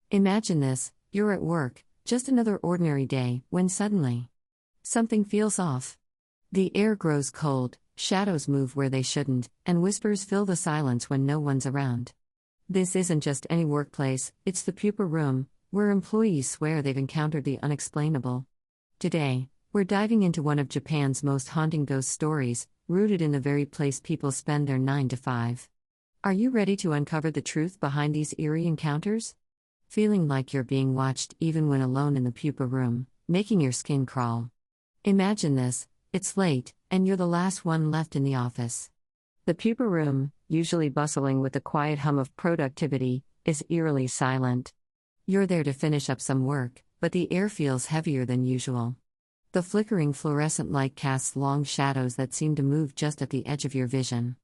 Imagine this: you're at work, just another ordinary day, when suddenly something feels off. The air grows cold, shadows move where they shouldn't, and whispers fill the silence when no one's around. This isn't just any workplace, it's the Pupa Room, where employees swear they've encountered the unexplainable. Today, we're diving into one of Japan's most haunting ghost stories, rooted in the very place people spend their 9 to 5. Are you ready to uncover the truth behind these eerie encounters? Feeling like you're being watched even when alone in the Pupa Room, making your skin crawl. Imagine this: it's late, and you're the last one left in the office. The Pupa Room, usually bustling with the quiet hum of productivity, is eerily silent. You're there to finish up some work, but the air feels heavier than usual. The flickering fluorescent light casts long shadows that seem to move just at the edge of your vision.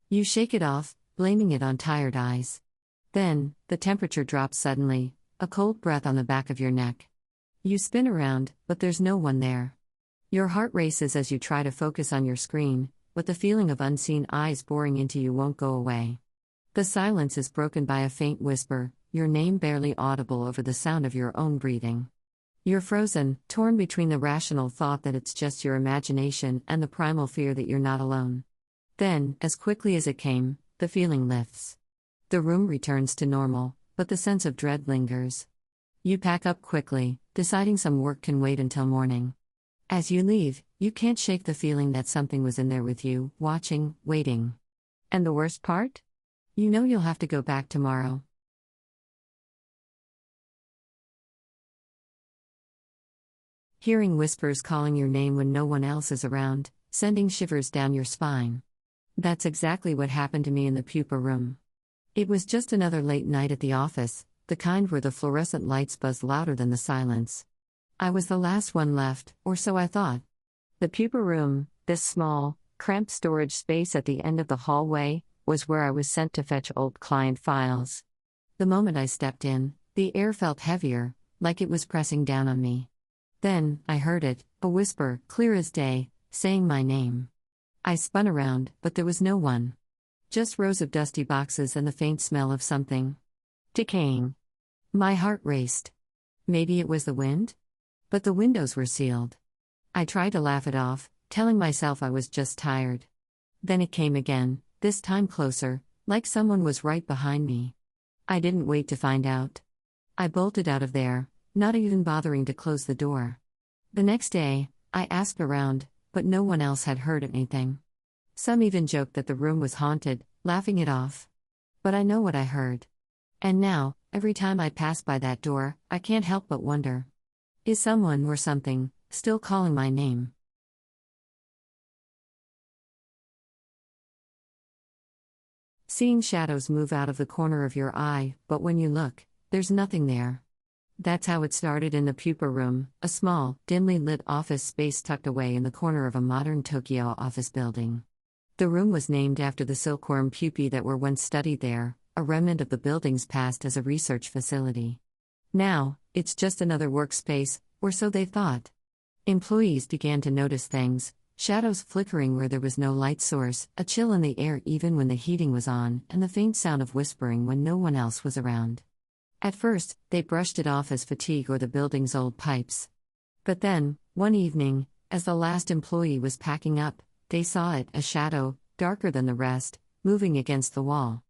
You shake it off, blaming it on tired eyes. Then, the temperature drops suddenly, a cold breath on the back of your neck. You spin around, but there's no one there. Your heart races as you try to focus on your screen, but the feeling of unseen eyes boring into you won't go away. The silence is broken by a faint whisper, your name barely audible over the sound of your own breathing. You're frozen, torn between the rational thought that it's just your imagination and the primal fear that you're not alone. Then, as quickly as it came, the feeling lifts. The room returns to normal, but the sense of dread lingers. You pack up quickly, deciding some work can wait until morning. As you leave, you can't shake the feeling that something was in there with you, watching, waiting. And the worst part? You know you'll have to go back tomorrow. Hearing whispers calling your name when no one else is around, sending shivers down your spine. That's exactly what happened to me in the Pupa Room. It was just another late night at the office, the kind where the fluorescent lights buzz louder than the silence. I was the last one left, or so I thought. The Pupa Room, this small, cramped storage space at the end of the hallway, was where I was sent to fetch old client files. The moment I stepped in, the air felt heavier, like it was pressing down on me. Then, I heard it, a whisper, clear as day, saying my name. I spun around, but there was no one. Just rows of dusty boxes and the faint smell of something decaying. My heart raced. Maybe it was the wind? But the windows were sealed. I tried to laugh it off, telling myself I was just tired. Then it came again, this time closer, like someone was right behind me. I didn't wait to find out. I bolted out of there, not even bothering to close the door. The next day, I asked around, but no one else had heard anything. Some even joked that the room was haunted, laughing it off. But I know what I heard. And now, every time I pass by that door, I can't help but wonder. Is someone or something still calling my name? Seeing shadows move out of the corner of your eye, but when you look, there's nothing there. That's how it started in the Pupa Room, a small, dimly lit office space tucked away in the corner of a modern Tokyo office building. The room was named after the silkworm pupae that were once studied there, a remnant of the building's past as a research facility. Now, it's just another workspace, or so they thought. Employees began to notice things: shadows flickering where there was no light source, a chill in the air even when the heating was on, and the faint sound of whispering when no one else was around. At first, they brushed it off as fatigue or the building's old pipes. But then, one evening, as the last employee was packing up, they saw it, a shadow, darker than the rest, moving against the wall.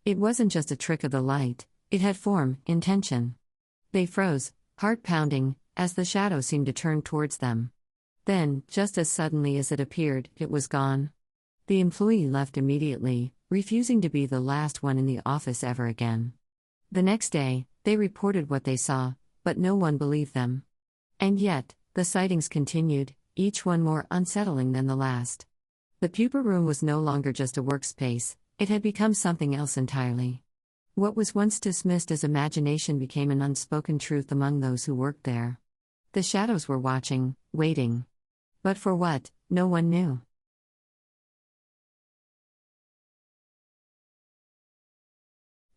It wasn't just a trick of the light, it had form, intention. They froze, heart pounding, as the shadow seemed to turn towards them. Then, just as suddenly as it appeared, it was gone. The employee left immediately, refusing to be the last one in the office ever again. The next day, they reported what they saw, but no one believed them. And yet, the sightings continued, each one more unsettling than the last. The Pupa Room was no longer just a workspace, it had become something else entirely. What was once dismissed as imagination became an unspoken truth among those who worked there. The shadows were watching, waiting. But for what, no one knew.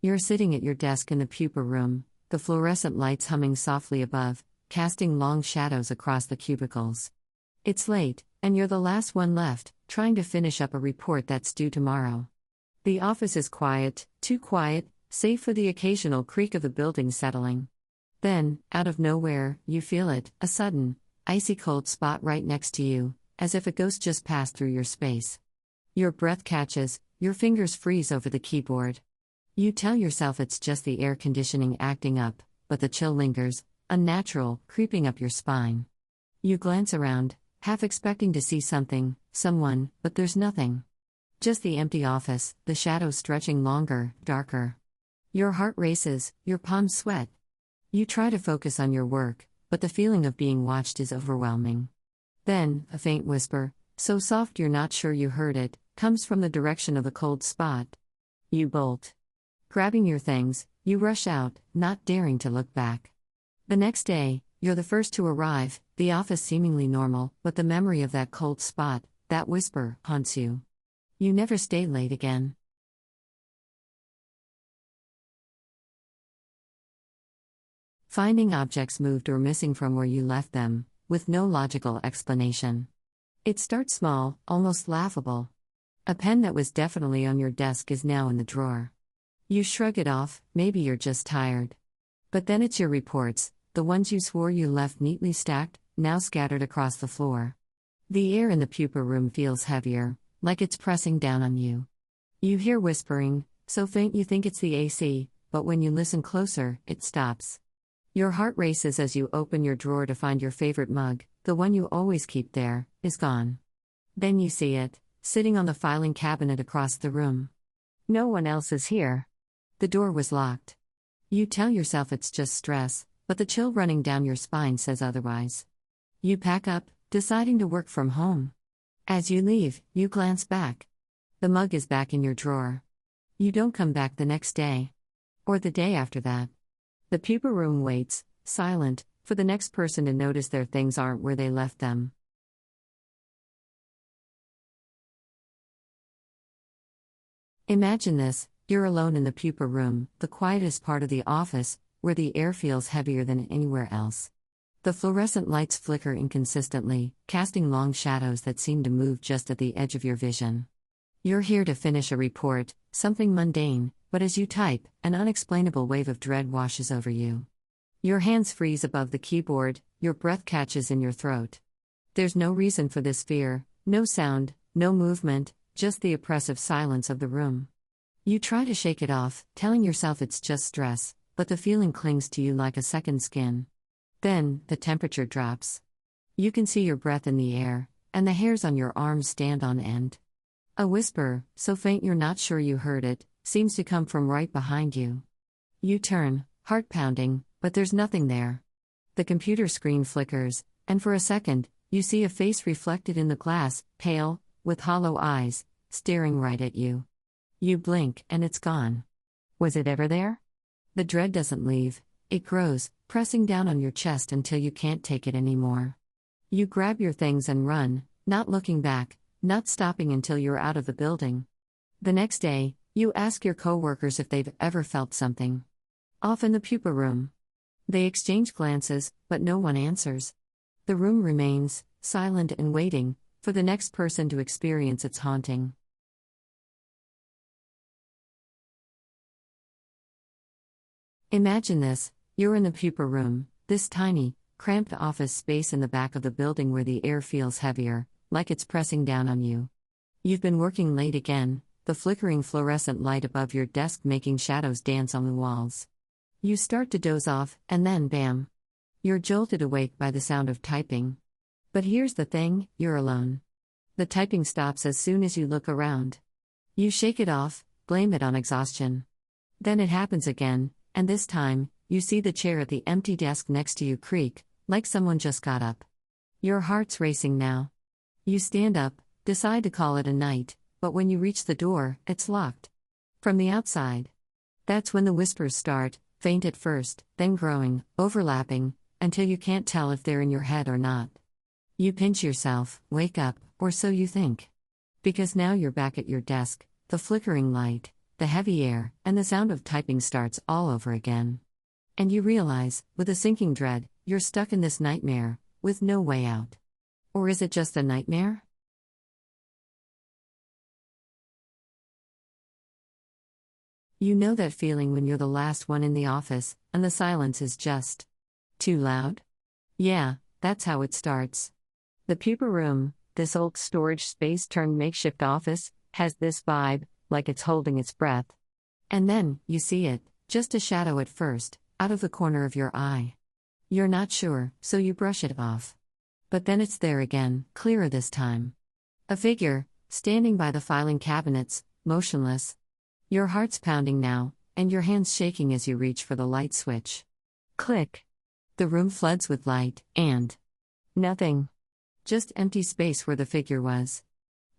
You're sitting at your desk in the Pupa Room, the fluorescent lights humming softly above, casting long shadows across the cubicles. It's late, and you're the last one left, trying to finish up a report that's due tomorrow. The office is quiet, too quiet, save for the occasional creak of the building settling. Then, out of nowhere, you feel it, a sudden, icy cold spot right next to you, as if a ghost just passed through your space. Your breath catches, your fingers freeze over the keyboard. You tell yourself it's just the air conditioning acting up, but the chill lingers, unnatural, creeping up your spine. You glance around, half expecting to see something, someone, but there's nothing. Just the empty office, the shadows stretching longer, darker. Your heart races, your palms sweat. You try to focus on your work, but the feeling of being watched is overwhelming. Then, a faint whisper, so soft you're not sure you heard it, comes from the direction of the cold spot. You bolt. Grabbing your things, you rush out, not daring to look back. The next day, you're the first to arrive, the office seemingly normal, but the memory of that cold spot, that whisper, haunts you. You never stay late again. Finding objects moved or missing from where you left them, with no logical explanation. It starts small, almost laughable. A pen that was definitely on your desk is now in the drawer. You shrug it off, maybe you're just tired. But then it's your reports, the ones you swore you left neatly stacked, now scattered across the floor. The air in the Pupa Room feels heavier, like it's pressing down on you. You hear whispering, so faint you think it's the AC, but when you listen closer, it stops. Your heart races as you open your drawer to find your favorite mug, the one you always keep there, is gone. Then you see it, sitting on the filing cabinet across the room. No one else is here. The door was locked. You tell yourself it's just stress, but the chill running down your spine says otherwise. You pack up, deciding to work from home. As you leave, you glance back. The mug is back in your drawer. You don't come back the next day. Or the day after that. The Pupa Room waits, silent, for the next person to notice their things aren't where they left them. Imagine this, you're alone in the Pupa Room, the quietest part of the office, where the air feels heavier than anywhere else. The fluorescent lights flicker inconsistently, casting long shadows that seem to move just at the edge of your vision. You're here to finish a report, something mundane, but as you type, an unexplainable wave of dread washes over you. Your hands freeze above the keyboard, your breath catches in your throat. There's no reason for this fear, no sound, no movement, just the oppressive silence of the room. You try to shake it off, telling yourself it's just stress, but the feeling clings to you like a second skin. Then, the temperature drops. You can see your breath in the air, and the hairs on your arms stand on end. A whisper, so faint you're not sure you heard it, seems to come from right behind you. You turn, heart pounding, but there's nothing there. The computer screen flickers, and for a second, you see a face reflected in the glass, pale, with hollow eyes, staring right at you. You blink, and it's gone. Was it ever there? The dread doesn't leave, it grows, pressing down on your chest until you can't take it anymore. You grab your things and run, not looking back, not stopping until you're out of the building. The next day, you ask your coworkers if they've ever felt something. Off in the Pupa Room. They exchange glances, but no one answers. The room remains, silent and waiting, for the next person to experience its haunting. Imagine this, you're in the Pupa Room, this tiny, cramped office space in the back of the building where the air feels heavier, like it's pressing down on you. You've been working late again, the flickering fluorescent light above your desk making shadows dance on the walls. You start to doze off, and then bam! You're jolted awake by the sound of typing. But here's the thing, you're alone. The typing stops as soon as you look around. You shake it off, blame it on exhaustion. Then it happens again, and this time, you see the chair at the empty desk next to you creak, like someone just got up. Your heart's racing now. You stand up, decide to call it a night, but when you reach the door, it's locked. From the outside. That's when the whispers start, faint at first, then growing, overlapping, until you can't tell if they're in your head or not. You pinch yourself, wake up, or so you think. Because now you're back at your desk, the flickering light, the heavy air, and the sound of typing starts all over again. And you realize, with a sinking dread, you're stuck in this nightmare, with no way out. Or is it just a nightmare? You know that feeling when you're the last one in the office, and the silence is just too loud? Yeah, that's how it starts. The Pupa Room, this old storage space turned makeshift office, has this vibe, like it's holding its breath. And then, you see it, just a shadow at first, out of the corner of your eye. You're not sure, so you brush it off. But then it's there again, clearer this time. A figure, standing by the filing cabinets, motionless. Your heart's pounding now, and your hands shaking as you reach for the light switch. Click. The room floods with light, and nothing. Just empty space where the figure was.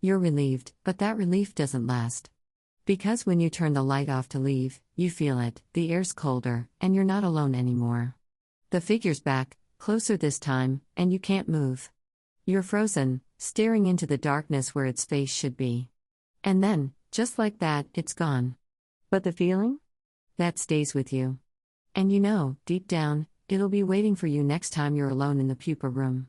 You're relieved, but that relief doesn't last. Because when you turn the light off to leave, you feel it, the air's colder, and you're not alone anymore. The figure's back, closer this time, and you can't move. You're frozen, staring into the darkness where its face should be. And then, just like that, it's gone. But the feeling? That stays with you. And you know, deep down, it'll be waiting for you next time you're alone in the Pupa Room.